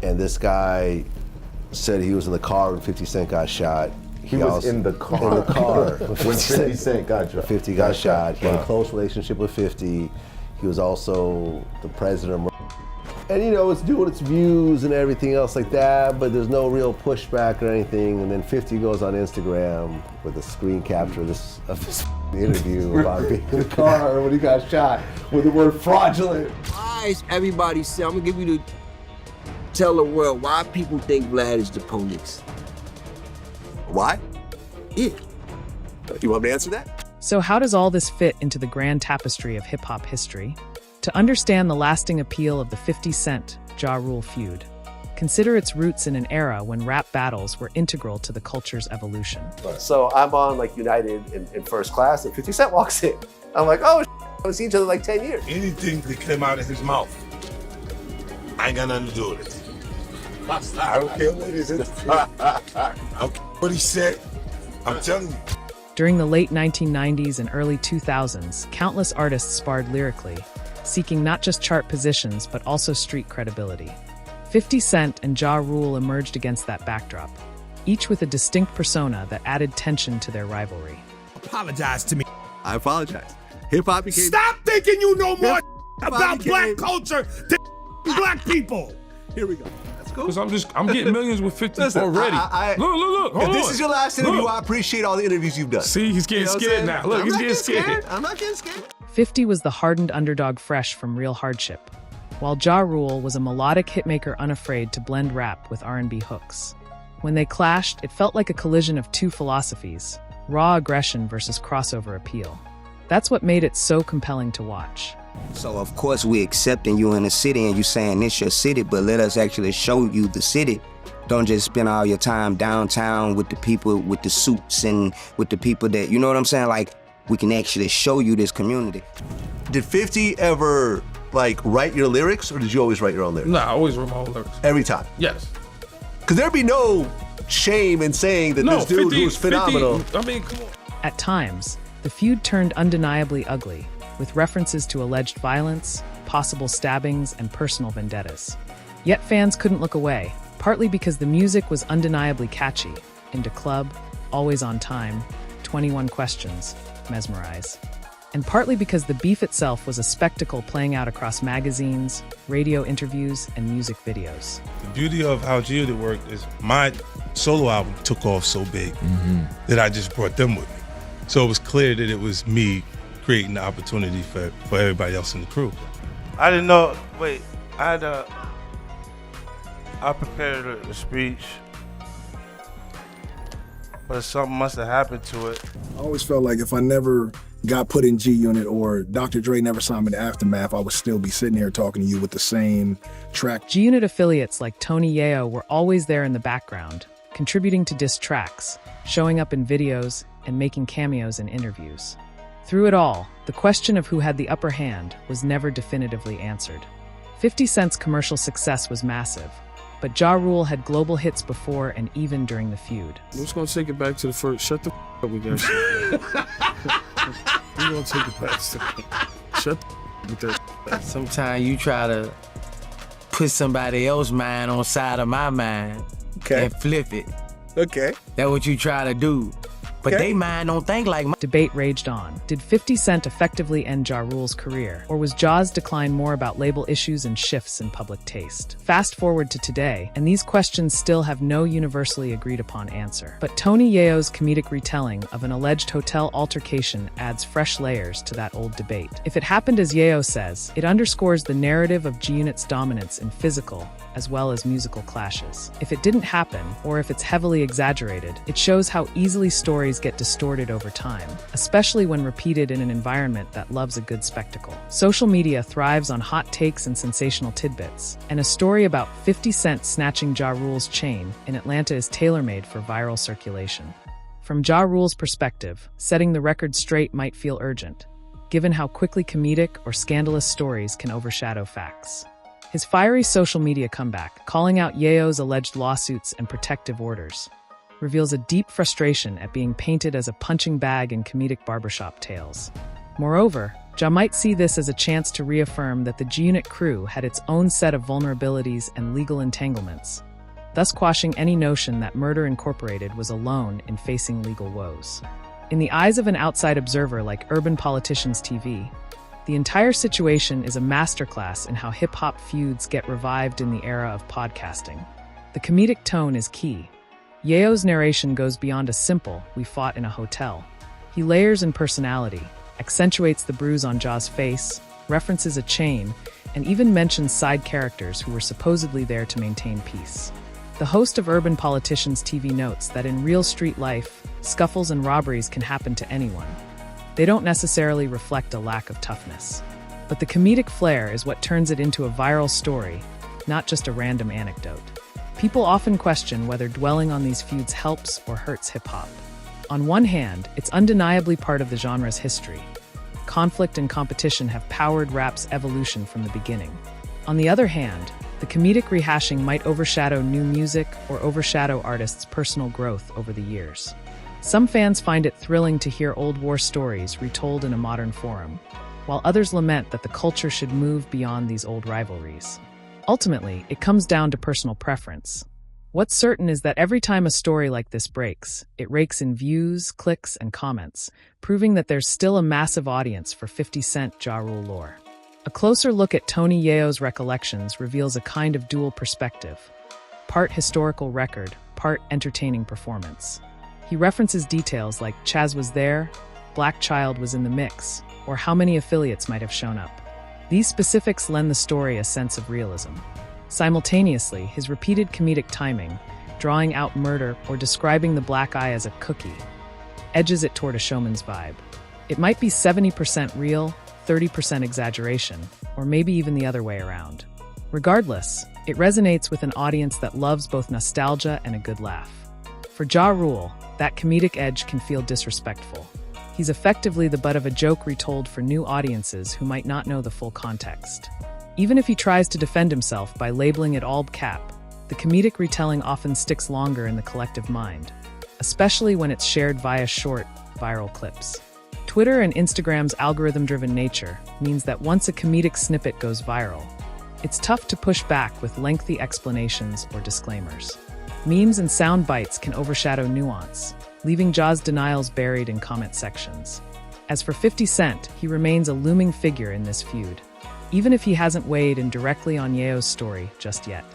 And this guy said he was in the car when 50 Cent got shot. He was in the car. In the car. When 50 Cent got shot. 50 got shot. He had a close relationship with 50. He was also the president of... And you know, it's doing its views and everything else like that, but there's no real pushback or anything. And then 50 goes on Instagram with a screen capture of this interview about being in the car when he got shot with the word fraudulent. Why is everybody saying, I'm gonna give you the, tell the world why people think Vlad is the police. Why? Yeah. You want me to answer that? So how does all this fit into the grand tapestry of hip-hop history? To understand the lasting appeal of the 50 Cent Ja Rule feud, consider its roots in an era when rap battles were integral to the culture's evolution. So I'm on like United in first class and 50 Cent walks in. I'm like, oh, we've seen each other like 10 years. Anything that came out of his mouth, I ain't got nothing to do with it. I don't care what it is. I don't care what he said. I'm telling you. During the late 1990s and early 2000s, countless artists sparred lyrically, seeking not just chart positions but also street credibility. 50 Cent and Ja Rule emerged against that backdrop, each with a distinct persona that added tension to their rivalry. Apologize to me. I apologize. Hip-hop became... Stop thinking you know more about black culture than black people. Here we go. That's cool. Because I'm getting millions with 50 Listen, already. If Look, hold on. this is your last interview, I appreciate all the interviews you've done. See, he's getting scared now. Look, he's getting scared. I'm not getting scared. 50 was the hardened underdog fresh from real hardship, while Ja Rule was a melodic hitmaker unafraid to blend rap with R&B hooks. When they clashed, it felt like a collision of two philosophies, raw aggression versus crossover appeal. That's what made it so compelling to watch. So of course we accepting you in the city and you saying this your city, but let us actually show you the city. Don't just spend all your time downtown with the people with the suits and with the people that, you know what I'm saying? Like, we can actually show you this community. Did 50 ever, like, write your lyrics, or did you always write your own lyrics? Nah, I always wrote my own lyrics. Every time? Yes. Because there'd be no shame in saying that this dude who's phenomenal. 50, I mean, come on. At times, the feud turned undeniably ugly, with references to alleged violence, possible stabbings, and personal vendettas. Yet fans couldn't look away, partly because the music was undeniably catchy, Into Club, Always on Time, 21 Questions, Mesmerize, and partly because the beef itself was a spectacle playing out across magazines, radio interviews, and music videos. The beauty of how Geodit worked is my solo album took off so big that I just brought them with me. So it was clear that it was me creating the opportunity for everybody else in the crew. I didn't know, I prepared a speech, but something must have happened to it. I always felt like if I never got put in G Unit or Dr. Dre never saw me in the Aftermath, I would still be sitting here talking to you with the same track. G Unit affiliates like Tony Yayo were always there in the background, contributing to diss tracks, showing up in videos, and making cameos in interviews. Through it all, the question of who had the upper hand was never definitively answered. 50 Cent's commercial success was massive, but Ja Rule had global hits before and even during the feud. I'm just gonna take it back to the first. Shut the up with that shit. We're gonna take it back to shut the with that. Sometimes you try to put somebody else's mind on side of my mind and flip it. Okay. That's what you try to do. But they mind don't think like mine. Debate raged on. Did 50 Cent effectively end Ja Rule's career? Or was Ja's decline more about label issues and shifts in public taste? Fast forward to today, and these questions still have no universally agreed upon answer. But Tony Yayo's comedic retelling of an alleged hotel altercation adds fresh layers to that old debate. If it happened as Yayo says, it underscores the narrative of G-Unit's dominance in physical as well as musical clashes. If it didn't happen, or if it's heavily exaggerated, it shows how easily stories get distorted over time, especially when repeated in an environment that loves a good spectacle. Social media thrives on hot takes and sensational tidbits, and a story about 50 Cent snatching Ja Rule's chain in Atlanta is tailor-made for viral circulation. From Ja Rule's perspective, setting the record straight might feel urgent, given how quickly comedic or scandalous stories can overshadow facts. His fiery social media comeback, calling out Yayo's alleged lawsuits and protective orders, reveals a deep frustration at being painted as a punching bag in comedic barbershop tales. Moreover, Ja might see this as a chance to reaffirm that the G-Unit crew had its own set of vulnerabilities and legal entanglements, thus quashing any notion that Murder Incorporated was alone in facing legal woes. In the eyes of an outside observer like Urban Politicians TV, the entire situation is a masterclass in how hip-hop feuds get revived in the era of podcasting. The comedic tone is key. Yayo's narration goes beyond a simple, "we fought in a hotel." He layers in personality, accentuates the bruise on Ja's face, references a chain, and even mentions side characters who were supposedly there to maintain peace. The host of Urban Politicians TV notes that in real street life, scuffles and robberies can happen to anyone. They don't necessarily reflect a lack of toughness. But the comedic flair is what turns it into a viral story, not just a random anecdote. People often question whether dwelling on these feuds helps or hurts hip-hop. On one hand, it's undeniably part of the genre's history. Conflict and competition have powered rap's evolution from the beginning. On the other hand, the comedic rehashing might overshadow new music or overshadow artists' personal growth over the years. Some fans find it thrilling to hear old war stories retold in a modern forum, while others lament that the culture should move beyond these old rivalries. Ultimately, it comes down to personal preference. What's certain is that every time a story like this breaks, it rakes in views, clicks, and comments, proving that there's still a massive audience for 50 Cent Ja Rule lore. A closer look at Tony Yayo's recollections reveals a kind of dual perspective, part historical record, part entertaining performance. He references details like Chaz was there, Black Child was in the mix, or how many affiliates might have shown up. These specifics lend the story a sense of realism. Simultaneously, his repeated comedic timing, drawing out murder or describing the black eye as a cookie, edges it toward a showman's vibe. It might be 70% real, 30% exaggeration, or maybe even the other way around. Regardless, it resonates with an audience that loves both nostalgia and a good laugh. For Ja Rule, that comedic edge can feel disrespectful. He's effectively the butt of a joke retold for new audiences who might not know the full context. Even if he tries to defend himself by labeling it all cap, the comedic retelling often sticks longer in the collective mind, especially when it's shared via short, viral clips. Twitter and Instagram's algorithm-driven nature means that once a comedic snippet goes viral, it's tough to push back with lengthy explanations or disclaimers. Memes and sound bites can overshadow nuance, leaving Ja's denials buried in comment sections. As for 50 Cent, he remains a looming figure in this feud, even if he hasn't weighed in directly on Yayo's story just yet.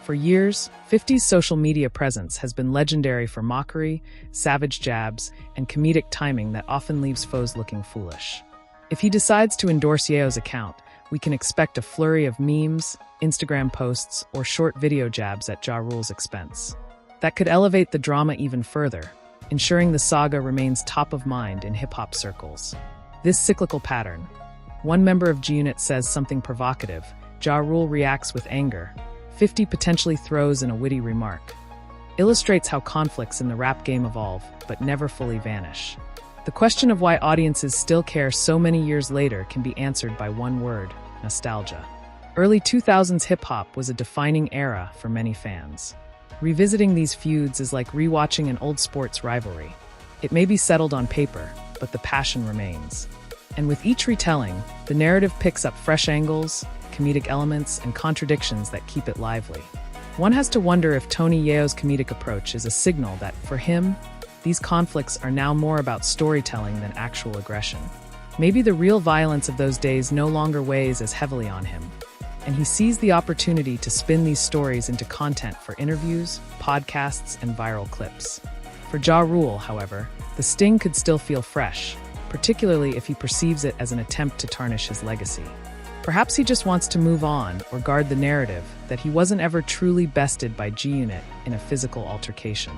For years, 50's social media presence has been legendary for mockery, savage jabs, and comedic timing that often leaves foes looking foolish. If he decides to endorse Yayo's account, we can expect a flurry of memes, Instagram posts, or short video jabs at Ja Rule's expense. That could elevate the drama even further, ensuring the saga remains top of mind in hip-hop circles. This cyclical pattern, one member of G-Unit says something provocative, Ja Rule reacts with anger, 50 potentially throws in a witty remark, illustrates how conflicts in the rap game evolve but never fully vanish. The question of why audiences still care so many years later can be answered by one word: nostalgia. Early 2000s hip-hop was a defining era for many fans. Revisiting these feuds is like rewatching an old sports rivalry. It may be settled on paper, but the passion remains. And with each retelling, the narrative picks up fresh angles, comedic elements, and contradictions that keep it lively. One has to wonder if Tony Yayo's comedic approach is a signal that, for him, these conflicts are now more about storytelling than actual aggression. Maybe the real violence of those days no longer weighs as heavily on him, and he sees the opportunity to spin these stories into content for interviews, podcasts, and viral clips. For Ja Rule, however, the sting could still feel fresh, particularly if he perceives it as an attempt to tarnish his legacy. Perhaps he just wants to move on or guard the narrative that he wasn't ever truly bested by G-Unit in a physical altercation.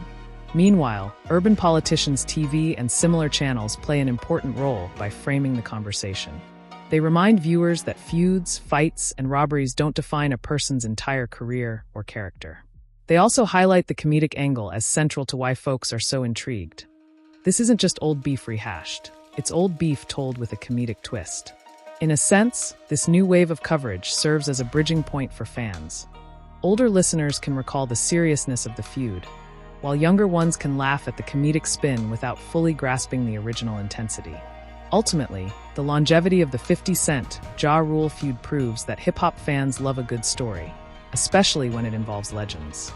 Meanwhile, Urban Politicians TV and similar channels play an important role by framing the conversation. They remind viewers that feuds, fights, and robberies don't define a person's entire career or character. They also highlight the comedic angle as central to why folks are so intrigued. This isn't just old beef rehashed. It's old beef told with a comedic twist. In a sense, this new wave of coverage serves as a bridging point for fans. Older listeners can recall the seriousness of the feud, while younger ones can laugh at the comedic spin without fully grasping the original intensity. Ultimately, the longevity of the 50 Cent Ja Rule feud proves that hip-hop fans love a good story, especially when it involves legends.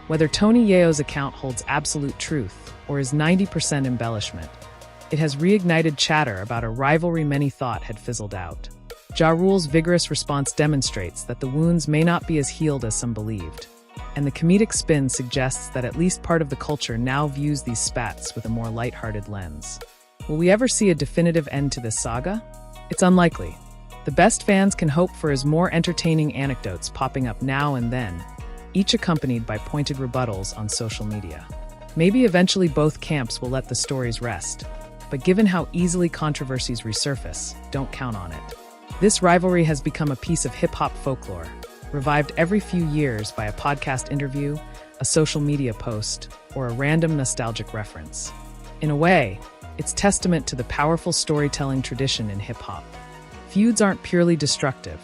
Whether Tony Yayo's account holds absolute truth or is 90% embellishment, it has reignited chatter about a rivalry many thought had fizzled out. Ja Rule's vigorous response demonstrates that the wounds may not be as healed as some believed, and the comedic spin suggests that at least part of the culture now views these spats with a more lighthearted lens. Will we ever see a definitive end to this saga? It's unlikely. The best fans can hope for is more entertaining anecdotes popping up now and then, each accompanied by pointed rebuttals on social media. Maybe eventually both camps will let the stories rest, but given how easily controversies resurface, don't count on it. This rivalry has become a piece of hip-hop folklore, revived every few years by a podcast interview, a social media post, or a random nostalgic reference. In a way, it's testament to the powerful storytelling tradition in hip-hop. Feuds aren't purely destructive.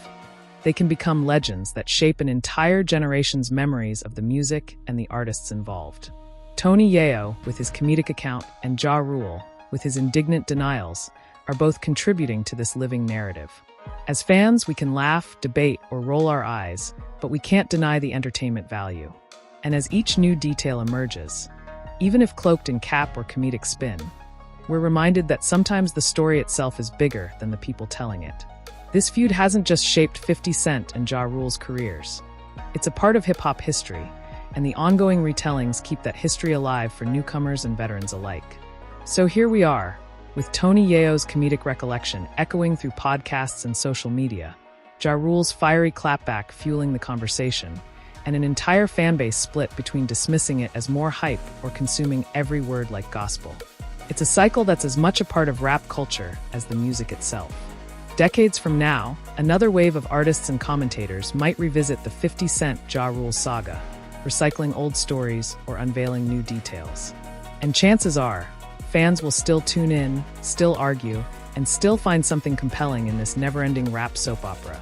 They can become legends that shape an entire generation's memories of the music and the artists involved. Tony Yayo, with his comedic account, and Ja Rule, with his indignant denials, are both contributing to this living narrative. As fans, we can laugh, debate, or roll our eyes, but we can't deny the entertainment value. And as each new detail emerges, even if cloaked in cap or comedic spin, we're reminded that sometimes the story itself is bigger than the people telling it. This feud hasn't just shaped 50 Cent and Ja Rule's careers. It's a part of hip-hop history, and the ongoing retellings keep that history alive for newcomers and veterans alike. So here we are, with Tony Yayo's comedic recollection echoing through podcasts and social media, Ja Rule's fiery clapback fueling the conversation, and an entire fanbase split between dismissing it as more hype or consuming every word like gospel. It's a cycle that's as much a part of rap culture as the music itself. Decades from now, another wave of artists and commentators might revisit the 50 Cent Ja Rule saga, recycling old stories or unveiling new details. And chances are, fans will still tune in, still argue, and still find something compelling in this never-ending rap soap opera.